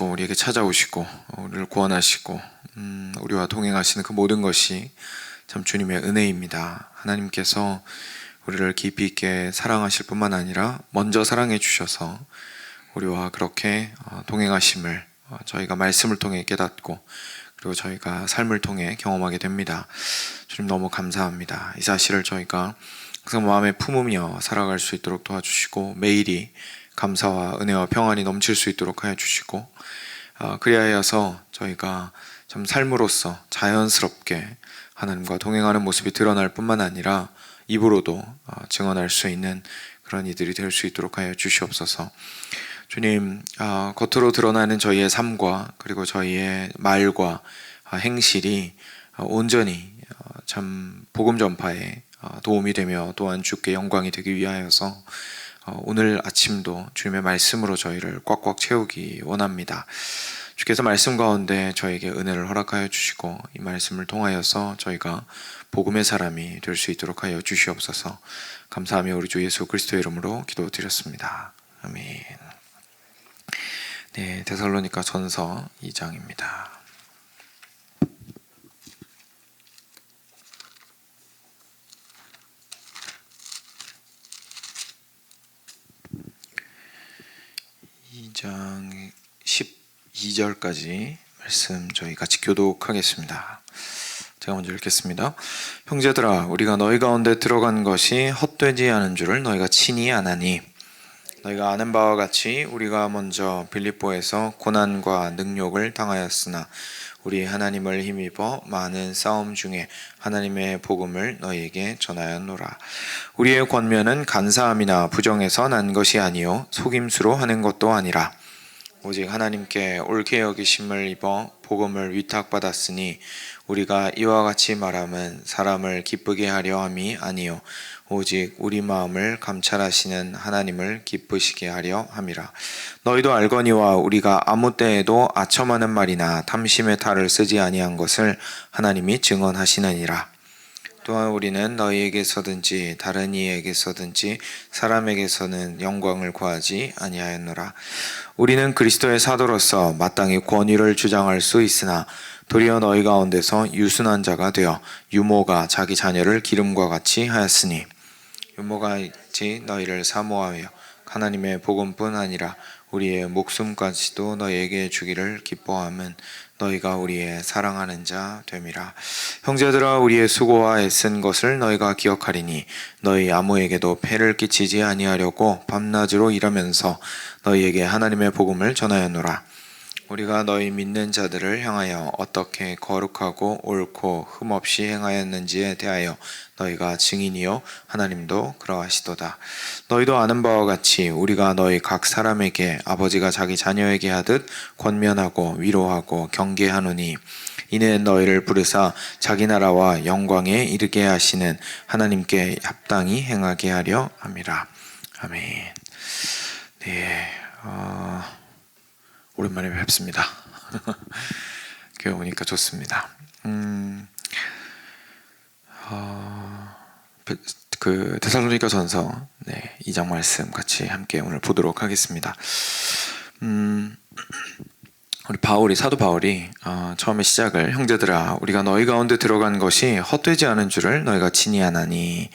오시고 우리에게 찾아오시고 우리를 구원하시고 우리와 동행하시는 그 모든 것이 참 주님의 은혜입니다. 하나님께서 우리를 깊이 있게 사랑하실 뿐만 아니라 먼저 사랑해 주셔서 우리와 그렇게 동행하심을 저희가 말씀을 통해 깨닫고 그리고 저희가 삶을 통해 경험하게 됩니다. 주님 너무 감사합니다. 이 사실을 저희가 항상 마음에 품으며 살아갈 수 있도록 도와주시고 매일이 감사와 은혜와 평안이 넘칠 수 있도록 하여 주시고 그리하여서 저희가 참 삶으로서 자연스럽게 하나님과 동행하는 모습이 드러날 뿐만 아니라 입으로도 증언할 수 있는 그런 이들이 될 수 있도록 하여 주시옵소서. 주님, 겉으로 드러나는 저희의 삶과 그리고 저희의 말과 행실이 온전히 참 복음 전파에 도움이 되며 또한 주께 영광이 되기 위하여서 오늘 아침도 주님의 말씀으로 저희를 꽉꽉 채우기 원합니다. 주께서 말씀 가운데 저에게 은혜를 허락하여 주시고 이 말씀을 통하여서 저희가 복음의 사람이 될 수 있도록 하여 주시옵소서. 감사하며 우리 주 예수 그리스도의 이름으로 기도드렸습니다. 아멘. 네, 데살로니가 전서 2장입니다. 장 12절까지 말씀 저희 같이 교독하겠습니다. 제가 먼저 읽겠습니다. 형제들아, 우리가 너희 가운데 들어간 것이 헛되지 않은 줄을 너희가 친히 아나니 너희가 아는 바와 같이 우리가 먼저 빌립보에서 고난과 능욕을 당하였으나 우리 하나님을 힘입어 많은 싸움 중에 하나님의 복음을 너희에게 전하였노라. 우리의 권면은 간사함이나 부정에서 난 것이 아니요 속임수로 하는 것도 아니라 오직 하나님께 옳게 여기심을 입어 복음을 위탁받았으니 우리가 이와 같이 말함은 사람을 기쁘게 하려 함이 아니요 오직 우리 마음을 감찰하시는 하나님을 기쁘시게 하려 함이라. 너희도 알거니와 우리가 아무 때에도 아첨하는 말이나 탐심의 탈을 쓰지 아니한 것을 하나님이 증언하시느니라. 또한 우리는 너희에게서든지 다른 이에게서든지 사람에게서는 영광을 구하지 아니하였노라. 우리는 그리스도의 사도로서 마땅히 권위를 주장할 수 있으나 도리어 너희 가운데서 유순한 자가 되어 유모가 자기 자녀를 기름과 같이 하였으니 유모가 있지 너희를 사모하며 하나님의 복음뿐 아니라 우리의 목숨까지도 너희에게 주기를 기뻐함은 너희가 우리의 사랑하는 자 됨이라. 형제들아, 우리의 수고와 애쓴 것을 너희가 기억하리니 너희 아무에게도 폐를 끼치지 아니하려고 밤낮으로 일하면서 너희에게 하나님의 복음을 전하였노라. 우리가 너희 믿는 자들을 향하여 어떻게 거룩하고 옳고 흠없이 행하였는지에 대하여 너희가 증인이요 하나님도 그러하시도다. 너희도 아는 바와 같이 우리가 너희 각 사람에게 아버지가 자기 자녀에게 하듯 권면하고 위로하고 경계하노니 이는 너희를 부르사 자기 나라와 영광에 이르게 하시는 하나님께 합당히 행하게 하려 함이라. 아멘. 네, 오랜만에 뵙습니다. 교회 오니까 좋습니다. 그 데살로니가 전서 2장 말씀 같이 함께 오늘 보도록 하겠습니다. 우리 사도 바울이 처음에 시작을 형제들아, 우리가 너희 가운데 들어간 것이 헛되지 않은 줄을 너희가 친히 아나니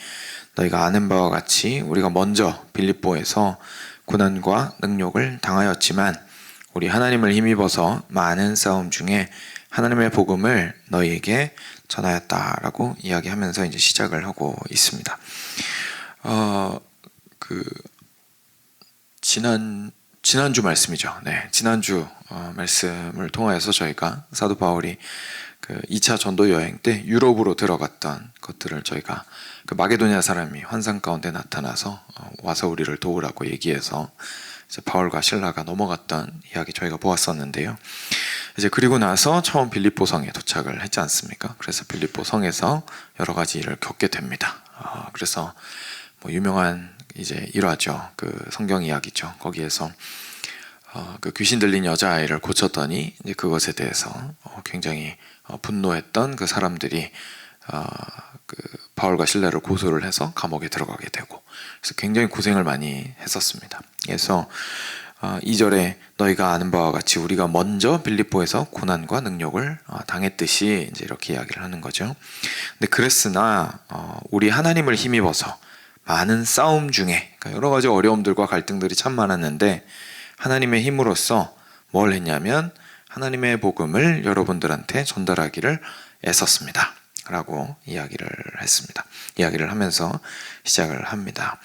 너희가 아는 바와 같이 우리가 먼저 빌립보에서 고난과 능욕을 당하였지만 우리 하나님을 힘입어서 많은 싸움 중에 하나님의 복음을 너희에게 전하였다라고 이야기하면서 이제 시작을 하고 있습니다. 지난주 말씀이죠. 네, 지난주 말씀을 통하여서 저희가 사도 바울이 그 2차 전도 여행 때 유럽으로 들어갔던 것들을 저희가 그 마게도냐 사람이 환상 가운데 나타나서 와서 우리를 도우라고 얘기해서 이제 바울과 실라가 넘어갔던 이야기 저희가 보았었는데요. 이제 그리고 나서 처음 빌립보 성에 도착을 했지 않습니까? 그래서 빌립보 성에서 여러 가지 일을 겪게 됩니다. 그래서 뭐 유명한 이제 일화죠. 그 성경 이야기죠. 거기에서 그 귀신 들린 여자아이를 고쳤더니 이제 그것에 대해서 굉장히 분노했던 그 사람들이 그 바울과 실라를 고소를 해서 감옥에 들어가게 되고, 그래서 굉장히 고생을 많이 했었습니다. 그래서 2절에 너희가 아는 바와 같이 우리가 먼저 빌립보에서 고난과 능력을 당했듯이 이제 이렇게 이야기를 하는 거죠. 근데 그랬으나 우리 하나님을 힘입어서 많은 싸움 중에, 그러니까 여러 가지 어려움들과 갈등들이 참 많았는데 하나님의 힘으로써 뭘 했냐면 하나님의 복음을 여러분들한테 전달하기를 애썼습니다 라고 이야기를 했습니다. 이야기를 하면서 시작을 합니다.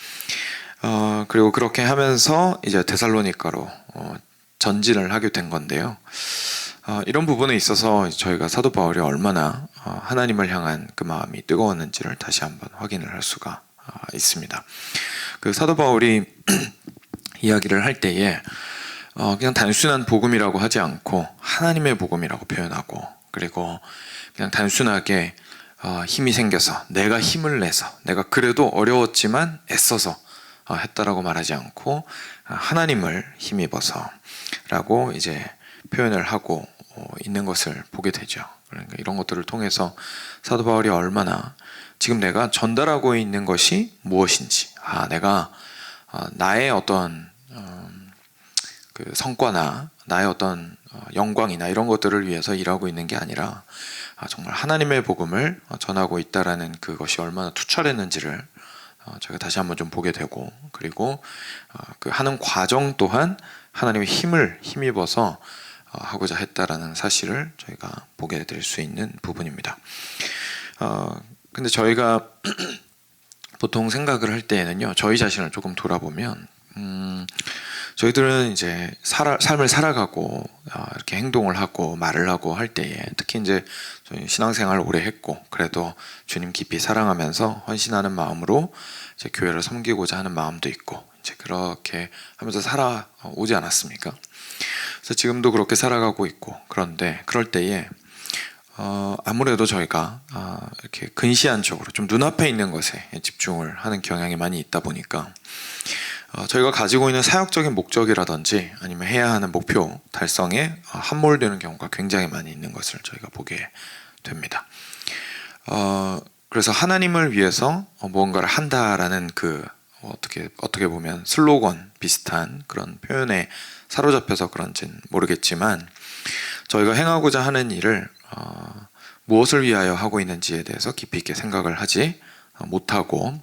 그리고 그렇게 하면서 이제 데살로니가로 전진을 하게 된 건데요. 이런 부분에 있어서 저희가 사도 바울이 얼마나 하나님을 향한 그 마음이 뜨거웠는지를 다시 한번 확인을 할 수가 있습니다. 그 사도 바울이 이야기를 할 때에 그냥 단순한 복음이라고 하지 않고 하나님의 복음이라고 표현하고, 그리고 그냥 단순하게 힘이 생겨서 내가 힘을 내서 내가 그래도 어려웠지만 애써서 했다라고 말하지 않고 하나님을 힘입어서 라고 이제 표현을 하고 있는 것을 보게 되죠. 그러니까 이런 것들을 통해서 사도 바울이 얼마나 지금 내가 전달하고 있는 것이 무엇인지, 내가 나의 어떤 그 성과나 나의 어떤 영광이나 이런 것들을 위해서 일하고 있는 게 아니라 정말 하나님의 복음을 전하고 있다라는 그것이 얼마나 투철했는지를 제가 다시 한번 좀 보게 되고, 그리고 그 하는 과정 또한 하나님의 힘을 힘입어서 하고자 했다라는 사실을 저희가 보게 될 수 있는 부분입니다. 근데 저희가 보통 생각을 할 때에는요, 저희 자신을 조금 돌아보면 저희들은 이제 삶을 살아가고 이렇게 행동을 하고 말을 하고 할 때에, 특히 이제 저희 신앙생활을 오래 했고 그래도 주님 깊이 사랑하면서 헌신하는 마음으로 이제 교회를 섬기고자 하는 마음도 있고 이제 그렇게 하면서 살아오지 않았습니까? 그래서 지금도 그렇게 살아가고 있고, 그런데 그럴 때에 아무래도 저희가 이렇게 근시안 쪽으로 좀 눈앞에 있는 것에 집중을 하는 경향이 많이 있다 보니까 저희가 가지고 있는 사역적인 목적이라든지 아니면 해야 하는 목표 달성에 함몰되는 경우가 굉장히 많이 있는 것을 저희가 보게 됩니다. 그래서 하나님을 위해서 무언가를 한다라는 그 어떻게 보면 슬로건 비슷한 그런 표현에 사로잡혀서 그런지는 모르겠지만, 저희가 행하고자 하는 일을 무엇을 위하여 하고 있는지에 대해서 깊이 있게 생각을 하지 못하고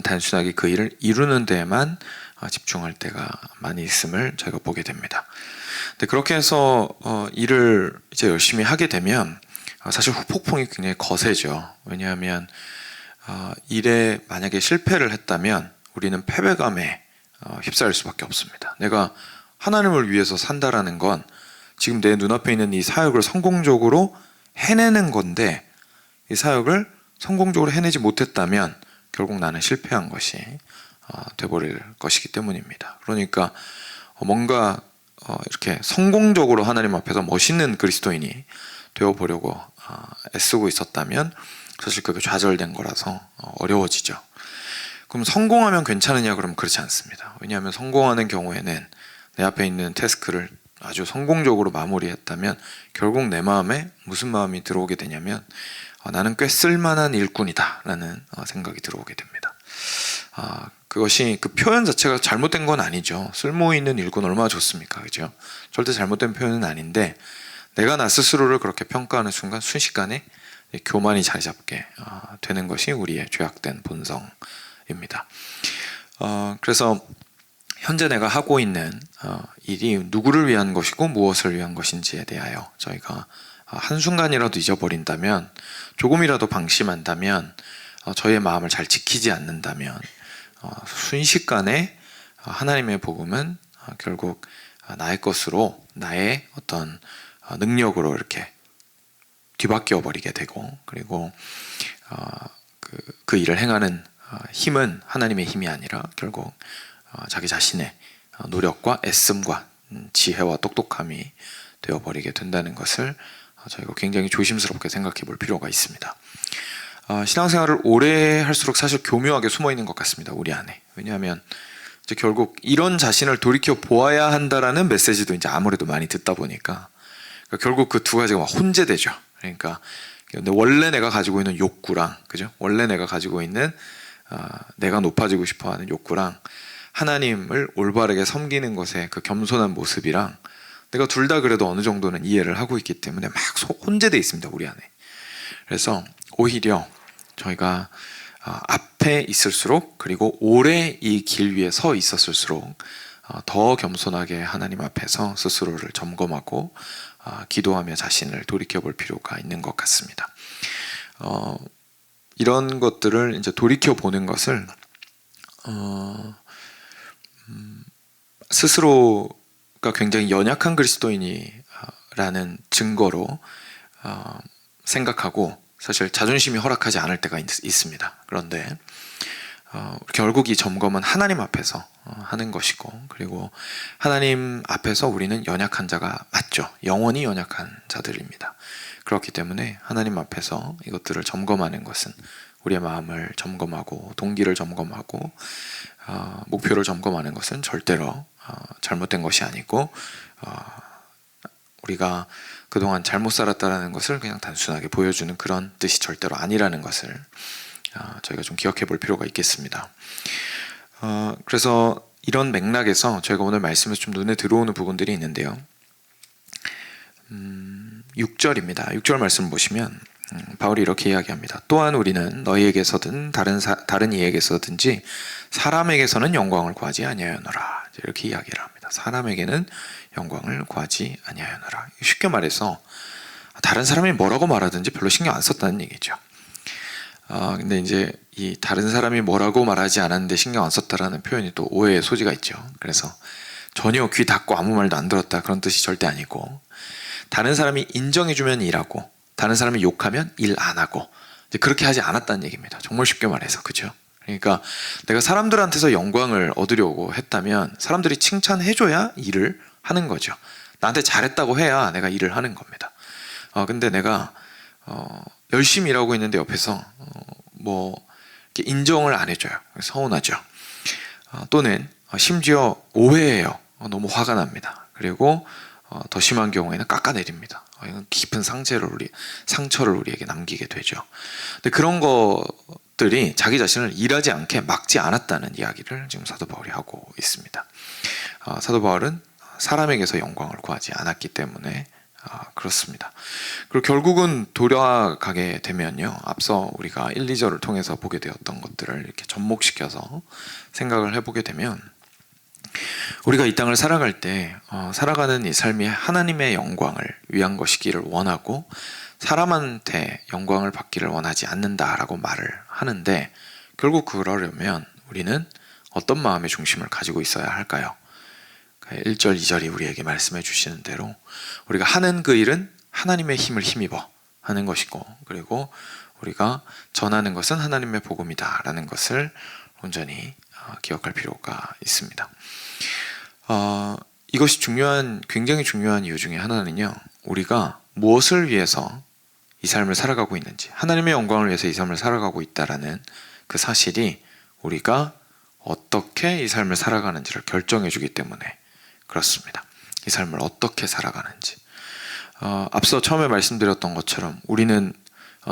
단순하게 그 일을 이루는 데에만 집중할 때가 많이 있음을 저희가 보게 됩니다. 근데 그렇게 해서 일을 이제 열심히 하게 되면 사실 후폭풍이 굉장히 거세죠. 왜냐하면 일에 만약에 실패를 했다면 우리는 패배감에 휩싸일 수밖에 없습니다. 내가 하나님을 위해서 산다라는 건 지금 내 눈앞에 있는 이 사역을 성공적으로 해내는 건데, 이 사역을 성공적으로 해내지 못했다면 결국 나는 실패한 것이 돼버릴 것이기 때문입니다. 그러니까 뭔가 이렇게 성공적으로 하나님 앞에서 멋있는 그리스도인이 되어보려고 애쓰고 있었다면 사실 그게 좌절된 거라서 어려워지죠. 그럼 성공하면 괜찮으냐? 그러면 그렇지 않습니다. 왜냐하면 성공하는 경우에는 내 앞에 있는 태스크를 아주 성공적으로 마무리했다면 결국 내 마음에 무슨 마음이 들어오게 되냐면 나는 꽤 쓸만한 일꾼이다 라는 생각이 들어오게 됩니다. 그것이 그 표현 자체가 잘못된 건 아니죠. 쓸모있는 일꾼 얼마나 좋습니까? 그죠? 절대 잘못된 표현은 아닌데, 내가 나 스스로를 그렇게 평가하는 순간 순식간에 교만이 자리 잡게 되는 것이 우리의 죄악된 본성입니다. 그래서 현재 내가 하고 있는 일이 누구를 위한 것이고 무엇을 위한 것인지에 대하여 저희가 한순간이라도 잊어버린다면, 조금이라도 방심한다면, 저희의 마음을 잘 지키지 않는다면 순식간에 하나님의 복음은 결국 나의 것으로, 나의 어떤 능력으로 이렇게 뒤바뀌어 버리게 되고, 그리고 그 일을 행하는 힘은 하나님의 힘이 아니라 결국 자기 자신의 노력과 애씀과 지혜와 똑똑함이 되어버리게 된다는 것을 저희가 굉장히 조심스럽게 생각해 볼 필요가 있습니다. 신앙생활을 오래 할수록 사실 교묘하게 숨어있는 것 같습니다, 우리 안에. 왜냐하면 이제 결국 이런 자신을 돌이켜 보아야 한다라는 메시지도 이제 아무래도 많이 듣다 보니까 결국 그 두 가지가 막 혼재되죠. 그러니까 원래 내가 가지고 있는 욕구랑, 그죠? 원래 내가 가지고 있는 내가 높아지고 싶어하는 욕구랑 하나님을 올바르게 섬기는 것의 그 겸손한 모습이랑 내가 둘 다 그래도 어느 정도는 이해를 하고 있기 때문에 막 혼재되어 있습니다, 우리 안에. 그래서 오히려 저희가 앞에 있을수록, 그리고 오래 이 길 위에 서 있었을수록 더 겸손하게 하나님 앞에서 스스로를 점검하고 기도하며 자신을 돌이켜 볼 필요가 있는 것 같습니다. 이런 것들을 이제 돌이켜 보는 것을 스스로가 굉장히 연약한 그리스도인이라는 증거로 생각하고, 사실 자존심이 허락하지 않을 때가 있습니다. 그런데 결국 이 점검은 하나님 앞에서 하는 것이고, 그리고 하나님 앞에서 우리는 연약한 자가 맞죠. 영원히 연약한 자들입니다. 그렇기 때문에 하나님 앞에서 이것들을 점검하는 것은 우리의 마음을 점검하고 동기를 점검하고 목표를 점검하는 것은 절대로 잘못된 것이 아니고, 우리가 그동안 잘못 살았다는 것을 그냥 단순하게 보여주는 그런 뜻이 절대로 아니라는 것을 저희가 좀 기억해 볼 필요가 있겠습니다. 그래서 이런 맥락에서 저희가 오늘 말씀에서 좀 눈에 들어오는 부분들이 있는데요. 6절입니다. 6절 말씀 보시면 바울이 이렇게 이야기합니다. 또한 우리는 너희에게서든 다른 이에게서든지 사람에게서는 영광을 구하지 아니하였노라. 이렇게 이야기를 합니다. 사람에게는 영광을 구하지 아니하였노라. 쉽게 말해서 다른 사람이 뭐라고 말하든지 별로 신경 안 썼다는 얘기죠. 근데 이제 이 다른 사람이 뭐라고 말하지 않았는데 신경 안 썼다라는 표현이 또 오해의 소지가 있죠. 그래서 전혀 귀 닫고 아무 말도 안 들었다, 그런 뜻이 절대 아니고, 다른 사람이 인정해주면 일하고 다른 사람이 욕하면 일 안 하고, 그렇게 하지 않았다는 얘기입니다. 정말 쉽게 말해서, 그죠? 그러니까 내가 사람들한테서 영광을 얻으려고 했다면 사람들이 칭찬해줘야 일을 하는 거죠. 나한테 잘했다고 해야 내가 일을 하는 겁니다. 근데 내가 열심히 일하고 있는데 옆에서 뭐 이렇게 인정을 안 해줘요. 서운하죠. 또는 심지어 오해해요. 너무 화가 납니다. 그리고 더 심한 경우에는 깎아내립니다. 이건 깊은 상처를 우리에게 남기게 되죠. 근데 그런 것들이 자기 자신을 일하지 않게 막지 않았다는 이야기를 지금 사도 바울이 하고 있습니다. 사도 바울은 사람에게서 영광을 구하지 않았기 때문에 그렇습니다. 그리고 결국은 돌아가게 되면요, 앞서 우리가 1, 2절을 통해서 보게 되었던 것들을 이렇게 접목시켜서 생각을 해보게 되면, 우리가 이 땅을 살아갈 때 살아가는 이 삶이 하나님의 영광을 위한 것이기를 원하고 사람한테 영광을 받기를 원하지 않는다라고 말을 하는데, 결국 그러려면 우리는 어떤 마음의 중심을 가지고 있어야 할까요? 1절, 2절이 우리에게 말씀해 주시는 대로 우리가 하는 그 일은 하나님의 힘을 힘입어 하는 것이고, 그리고 우리가 전하는 것은 하나님의 복음이다 라는 것을 온전히 기억할 필요가 있습니다. 이것이 굉장히 중요한 이유 중에 하나는요, 우리가 무엇을 위해서 이 삶을 살아가고 있는지, 하나님의 영광을 위해서 이 삶을 살아가고 있다라는 그 사실이 우리가 어떻게 이 삶을 살아가는지를 결정해 주기 때문에 그렇습니다. 이 삶을 어떻게 살아가는지. 앞서 처음에 말씀드렸던 것처럼 우리는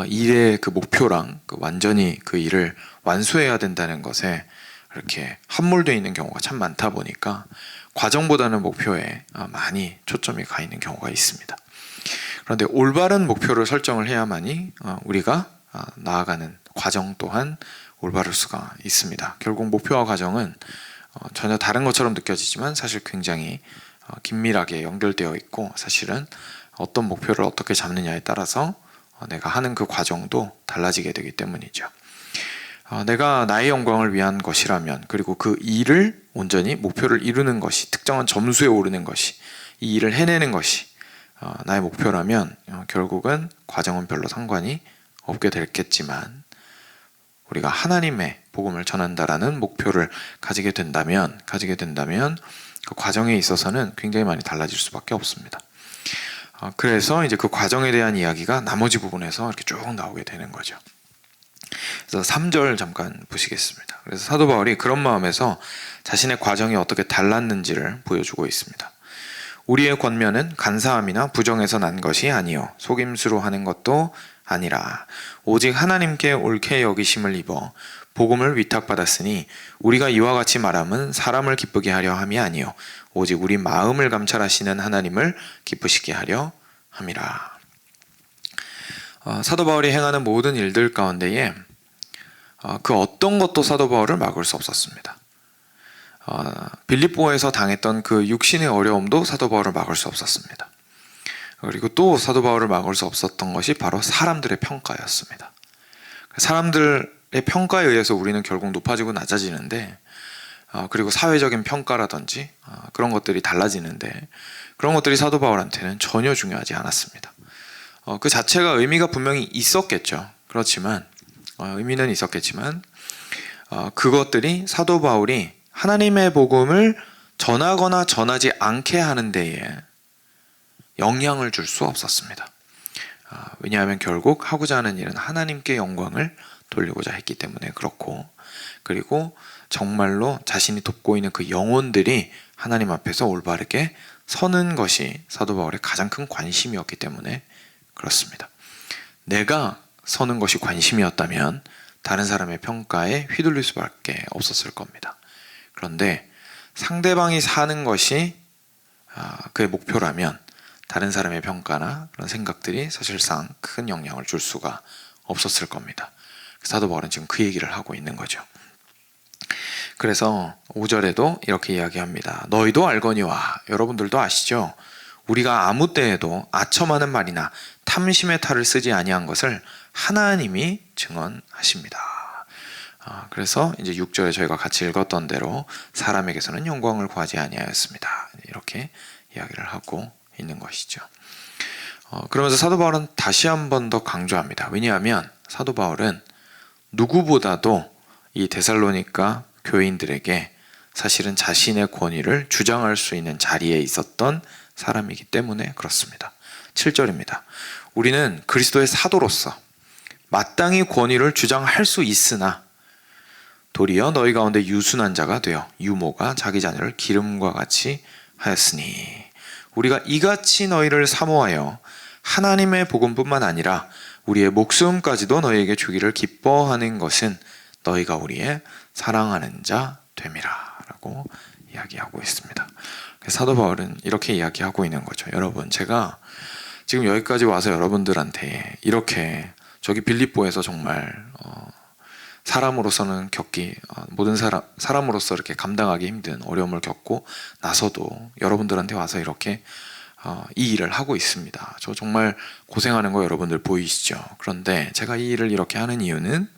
일의 그 목표랑 완전히 그 일을 완수해야 된다는 것에 이렇게 함몰되어 있는 경우가 참 많다 보니까 과정보다는 목표에 많이 초점이 가 있는 경우가 있습니다. 그런데 올바른 목표를 설정을 해야만이 우리가 나아가는 과정 또한 올바를 수가 있습니다. 결국 목표와 과정은 전혀 다른 것처럼 느껴지지만 사실 굉장히 긴밀하게 연결되어 있고, 사실은 어떤 목표를 어떻게 잡느냐에 따라서 내가 하는 그 과정도 달라지게 되기 때문이죠. 내가 나의 영광을 위한 것이라면, 그리고 그 일을 온전히 목표를 이루는 것이, 특정한 점수에 오르는 것이, 이 일을 해내는 것이 나의 목표라면 결국은 과정은 별로 상관이 없게 됐겠지만, 우리가 하나님의 복음을 전한다라는 목표를 가지게 된다면 그 과정에 있어서는 굉장히 많이 달라질 수밖에 없습니다. 그래서 이제 그 과정에 대한 이야기가 나머지 부분에서 이렇게 쭉 나오게 되는 거죠. 그래서 3절 잠깐 보시겠습니다. 그래서 사도 바울이 그런 마음에서 자신의 과정이 어떻게 달랐는지를 보여주고 있습니다. 우리의 권면은 간사함이나 부정에서 난 것이 아니요 속임수로 하는 것도 아니라 오직 하나님께 옳게 여기심을 입어 복음을 위탁받았으니 우리가 이와 같이 말함은 사람을 기쁘게 하려 함이 아니요 오직 우리 마음을 감찰하시는 하나님을 기쁘시게 하려 함이라. 사도 바울이 행하는 모든 일들 가운데에 그 어떤 것도 사도 바울을 막을 수 없었습니다. 빌립보에서 당했던 그 육신의 어려움도 사도 바울을 막을 수 없었습니다. 그리고 또 사도 바울을 막을 수 없었던 것이 바로 사람들의 평가였습니다. 사람들의 평가에 의해서 우리는 결국 높아지고 낮아지는데, 그리고 사회적인 평가라든지 그런 것들이 달라지는데, 그런 것들이 사도 바울한테는 전혀 중요하지 않았습니다. 그 자체가 의미가 분명히 있었겠죠. 그렇지만 의미는 있었겠지만 그것들이 사도 바울이 하나님의 복음을 전하거나 전하지 않게 하는 데에 영향을 줄 수 없었습니다. 왜냐하면 결국 하고자 하는 일은 하나님께 영광을 돌리고자 했기 때문에 그렇고, 그리고 정말로 자신이 돕고 있는 그 영혼들이 하나님 앞에서 올바르게 서는 것이 사도 바울의 가장 큰 관심이었기 때문에 그렇습니다. 내가 서는 것이 관심이었다면 다른 사람의 평가에 휘둘릴 수밖에 없었을 겁니다. 그런데 상대방이 사는 것이 그의 목표라면 다른 사람의 평가나 그런 생각들이 사실상 큰 영향을 줄 수가 없었을 겁니다. 사도 바울은 지금 그 얘기를 하고 있는 거죠. 그래서 5절에도 이렇게 이야기합니다. 너희도 알거니와, 여러분들도 아시죠? 우리가 아무 때에도 아첨하는 말이나 탐심의 탈을 쓰지 아니한 것을 하나님이 증언하십니다. 그래서 이제 6절에 저희가 같이 읽었던 대로 사람에게서는 영광을 구하지 아니하였습니다. 이렇게 이야기를 하고 있는 것이죠. 그러면서 사도 바울은 다시 한 번 더 강조합니다. 왜냐하면 사도 바울은 누구보다도 이 데살로니가 교인들에게 사실은 자신의 권위를 주장할 수 있는 자리에 있었던 사람이기 때문에 그렇습니다. 7절입니다. 우리는 그리스도의 사도로서 마땅히 권위를 주장할 수 있으나 도리어 너희 가운데 유순한 자가 되어 유모가 자기 자녀를 기름과 같이 하였으니 우리가 이같이 너희를 사모하여 하나님의 복음뿐만 아니라 우리의 목숨까지도 너희에게 주기를 기뻐하는 것은 너희가 우리의 사랑하는 자 됨이라 라고 이야기하고 있습니다. 사도 바울은 이렇게 이야기하고 있는 거죠. 여러분, 제가 지금 여기까지 와서 여러분들한테 이렇게 저기 빌립보에서 정말 사람으로서는 겪기 모든 사람으로서 이렇게 감당하기 힘든 어려움을 겪고 나서도 여러분들한테 와서 이렇게 이 일을 하고 있습니다. 저 정말 고생하는 거 여러분들 보이시죠? 그런데 제가 이 일을 이렇게 하는 이유는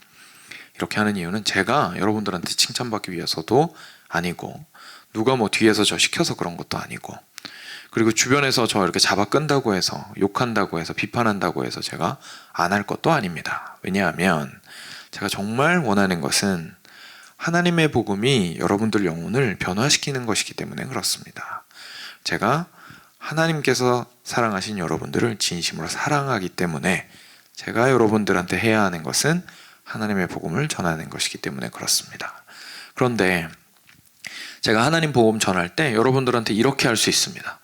제가 여러분들한테 칭찬받기 위해서도 아니고, 누가 뭐 뒤에서 저 시켜서 그런 것도 아니고, 그리고 주변에서 저 이렇게 잡아 끈다고 해서, 욕한다고 해서, 비판한다고 해서 제가 안 할 것도 아닙니다. 왜냐하면 제가 정말 원하는 것은 하나님의 복음이 여러분들 영혼을 변화시키는 것이기 때문에 그렇습니다. 제가 하나님께서 사랑하신 여러분들을 진심으로 사랑하기 때문에 제가 여러분들한테 해야 하는 것은 하나님의 복음을 전하는 것이기 때문에 그렇습니다. 그런데 제가 하나님 복음 전할 때 여러분들한테 이렇게 할 수 있습니다.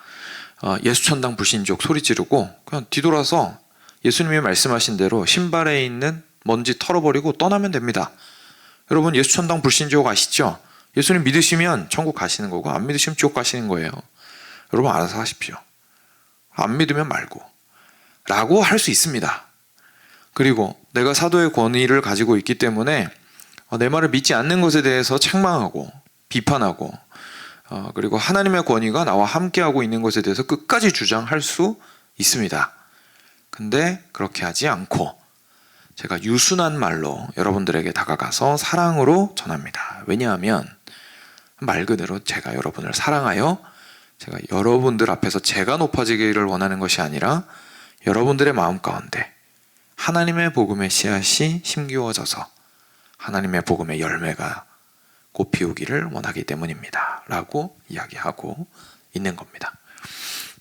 예수천당 불신족 소리 지르고 그냥 뒤돌아서 예수님이 말씀하신 대로 신발에 있는 먼지 털어버리고 떠나면 됩니다. 여러분, 예수천당 불신족 아시죠? 예수님 믿으시면 천국 가시는 거고 안 믿으시면 지옥 가시는 거예요. 여러분 알아서 하십시오. 안 믿으면 말고 라고 할 수 있습니다. 그리고 내가 사도의 권위를 가지고 있기 때문에 내 말을 믿지 않는 것에 대해서 책망하고 비판하고 그리고 하나님의 권위가 나와 함께하고 있는 것에 대해서 끝까지 주장할 수 있습니다. 근데 그렇게 하지 않고 제가 유순한 말로 여러분들에게 다가가서 사랑으로 전합니다. 왜냐하면 말 그대로 제가 여러분을 사랑하여 제가 여러분들 앞에서 제가 높아지기를 원하는 것이 아니라 여러분들의 마음 가운데 하나님의 복음의 씨앗이 심기워져서 하나님의 복음의 열매가 꽃 피우기를 원하기 때문입니다. 라고 이야기하고 있는 겁니다.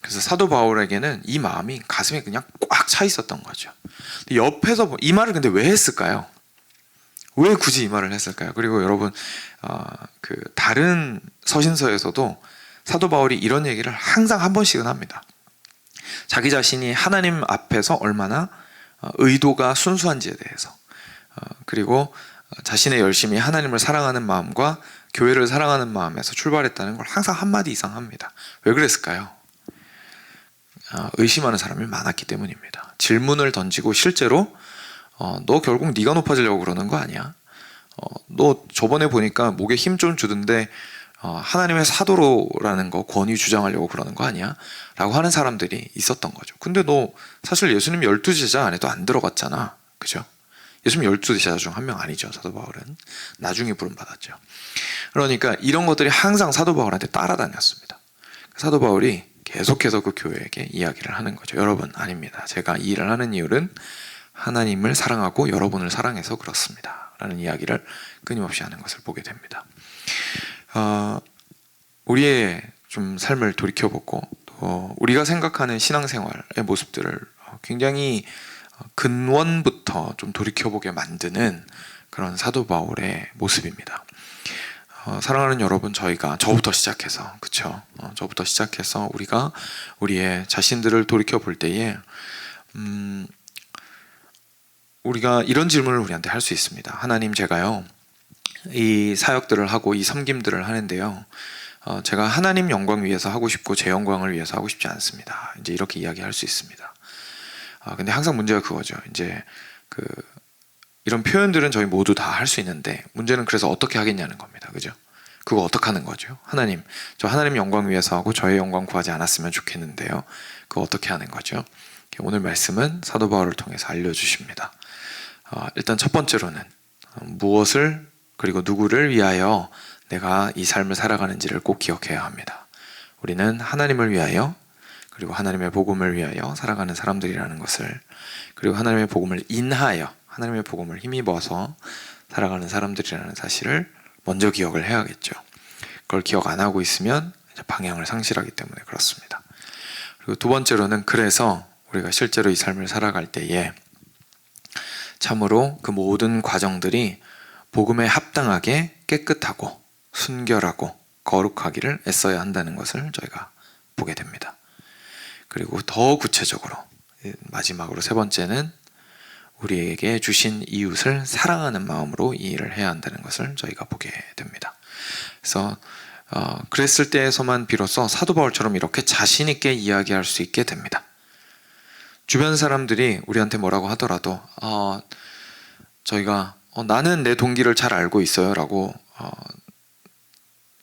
그래서 사도 바울에게는 이 마음이 가슴에 그냥 꽉 차 있었던 거죠. 옆에서 이 말을 근데 왜 했을까요? 왜 굳이 이 말을 했을까요? 그리고 여러분 그 다른 서신서에서도 사도 바울이 이런 얘기를 항상 한 번씩은 합니다. 자기 자신이 하나님 앞에서 얼마나 의도가 순수한지에 대해서, 그리고 자신의 열심히 하나님을 사랑하는 마음과 교회를 사랑하는 마음에서 출발했다는 걸 항상 한마디 이상 합니다. 왜 그랬을까요? 의심하는 사람이 많았기 때문입니다. 질문을 던지고 실제로 너 결국 네가 높아지려고 그러는 거 아니야? 너 저번에 보니까 목에 힘 좀 주던데 하나님의 사도라는 거 권위 주장하려고 그러는 거 아니야? 라고 하는 사람들이 있었던 거죠. 근데 너 사실 예수님 12제자 안에도 안 들어갔잖아. 그죠? 예수님 12제자 중 한 명 아니죠. 사도 바울은 나중에 부름받았죠. 그러니까 이런 것들이 항상 사도 바울한테 따라다녔습니다. 사도 바울이 계속해서 그 교회에게 이야기를 하는 거죠. 여러분, 아닙니다. 제가 이 일을 하는 이유는 하나님을 사랑하고 여러분을 사랑해서 그렇습니다. 라는 이야기를 끊임없이 하는 것을 보게 됩니다. 우리의 좀 삶을 돌이켜보고 또 우리가 생각하는 신앙생활의 모습들을 굉장히 근원부터 좀 돌이켜보게 만드는 그런 사도 바울의 모습입니다. 사랑하는 여러분, 저부터 시작해서, 그쵸? 저부터 시작해서 우리가 우리의 자신들을 돌이켜볼 때에 우리가 이런 질문을 우리한테 할 수 있습니다. 하나님, 제가요 이 사역들을 하고 이 섬김들을 하는데요, 제가 하나님 영광 위해서 하고 싶고 제 영광을 위해서 하고 싶지 않습니다. 이제 이렇게 이야기할 수 있습니다. 근데 항상 문제가 그거죠. 이제 이런 표현들은 저희 모두 다 할 수 있는데 문제는 그래서 어떻게 하겠냐는 겁니다. 그죠? 그거 어떻게 하는 거죠? 하나님, 저 하나님 영광 위해서 하고 저의 영광 구하지 않았으면 좋겠는데요. 그거 어떻게 하는 거죠? 오늘 말씀은 사도 바울을 통해서 알려주십니다. 일단 첫 번째로는 무엇을 그리고 누구를 위하여 내가 이 삶을 살아가는지를 꼭 기억해야 합니다. 우리는 하나님을 위하여 그리고 하나님의 복음을 위하여 살아가는 사람들이라는 것을, 그리고 하나님의 복음을 인하여 하나님의 복음을 힘입어서 살아가는 사람들이라는 사실을 먼저 기억을 해야겠죠. 그걸 기억 안 하고 있으면 방향을 상실하기 때문에 그렇습니다. 그리고 두 번째로는 그래서 우리가 실제로 이 삶을 살아갈 때에 참으로 그 모든 과정들이 복음에 합당하게 깨끗하고 순결하고 거룩하기를 애써야 한다는 것을 저희가 보게 됩니다. 그리고 더 구체적으로 마지막으로 세 번째는 우리에게 주신 이웃을 사랑하는 마음으로 이 일을 해야 한다는 것을 저희가 보게 됩니다. 그래서 그랬을 때에서만 비로소 사도 바울처럼 이렇게 자신 있게 이야기할 수 있게 됩니다. 주변 사람들이 우리한테 뭐라고 하더라도 저희가 나는 내 동기를 잘 알고 있어요 라고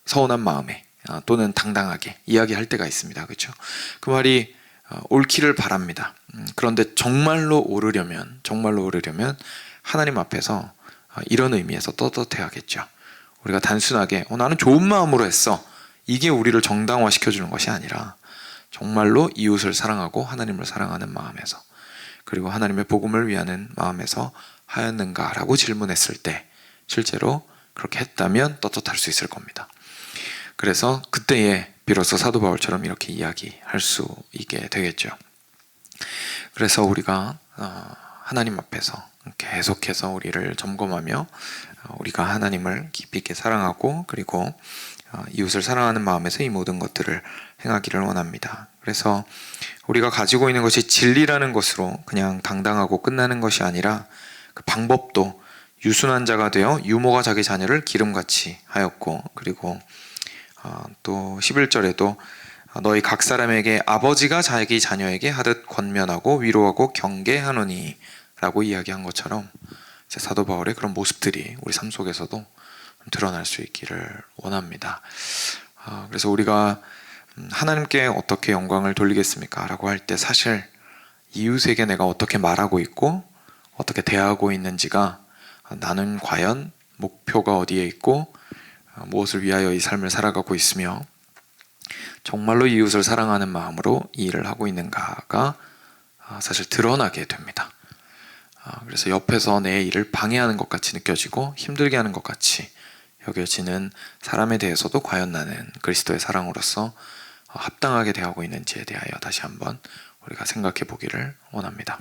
서운한 마음에 또는 당당하게 이야기할 때가 있습니다. 그렇죠? 그 말이 옳기를 바랍니다. 그런데 정말로 오르려면 하나님 앞에서 이런 의미에서 떳떳해야겠죠. 우리가 단순하게 나는 좋은 마음으로 했어, 이게 우리를 정당화시켜주는 것이 아니라 정말로 이웃을 사랑하고 하나님을 사랑하는 마음에서, 그리고 하나님의 복음을 위하는 마음에서 하였는가 라고 질문했을 때 실제로 그렇게 했다면 떳떳할 수 있을 겁니다. 그래서 그때에 비로소 사도 바울처럼 이렇게 이야기할 수 있게 되겠죠. 그래서 우리가 하나님 앞에서 계속해서 우리를 점검하며 우리가 하나님을 깊이 있게 사랑하고 그리고 이웃을 사랑하는 마음에서 이 모든 것들을 행하기를 원합니다. 그래서 우리가 가지고 있는 것이 진리라는 것으로 그냥 당당하고 끝나는 것이 아니라 그 방법도 유순한 자가 되어 유모가 자기 자녀를 기름같이 하였고, 그리고 또 11절에도 너희 각 사람에게 아버지가 자기 자녀에게 하듯 권면하고 위로하고 경계하노니 라고 이야기한 것처럼 사도 바울의 그런 모습들이 우리 삶 속에서도 드러날 수 있기를 원합니다. 그래서 우리가 하나님께 어떻게 영광을 돌리겠습니까? 라고 할 때 사실 이웃에게 내가 어떻게 말하고 있고 어떻게 대하고 있는지가 나는 과연 목표가 어디에 있고 무엇을 위하여 이 삶을 살아가고 있으며 정말로 이웃을 사랑하는 마음으로 이 일을 하고 있는가가 사실 드러나게 됩니다. 그래서 옆에서 내 일을 방해하는 것 같이 느껴지고 힘들게 하는 것 같이 여겨지는 사람에 대해서도 과연 나는 그리스도의 사랑으로서 합당하게 대하고 있는지에 대하여 다시 한번 우리가 생각해 보기를 원합니다.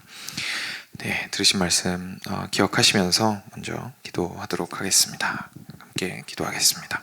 네, 들으신 말씀 기억하시면서 먼저 기도하도록 하겠습니다. 함께 기도하겠습니다.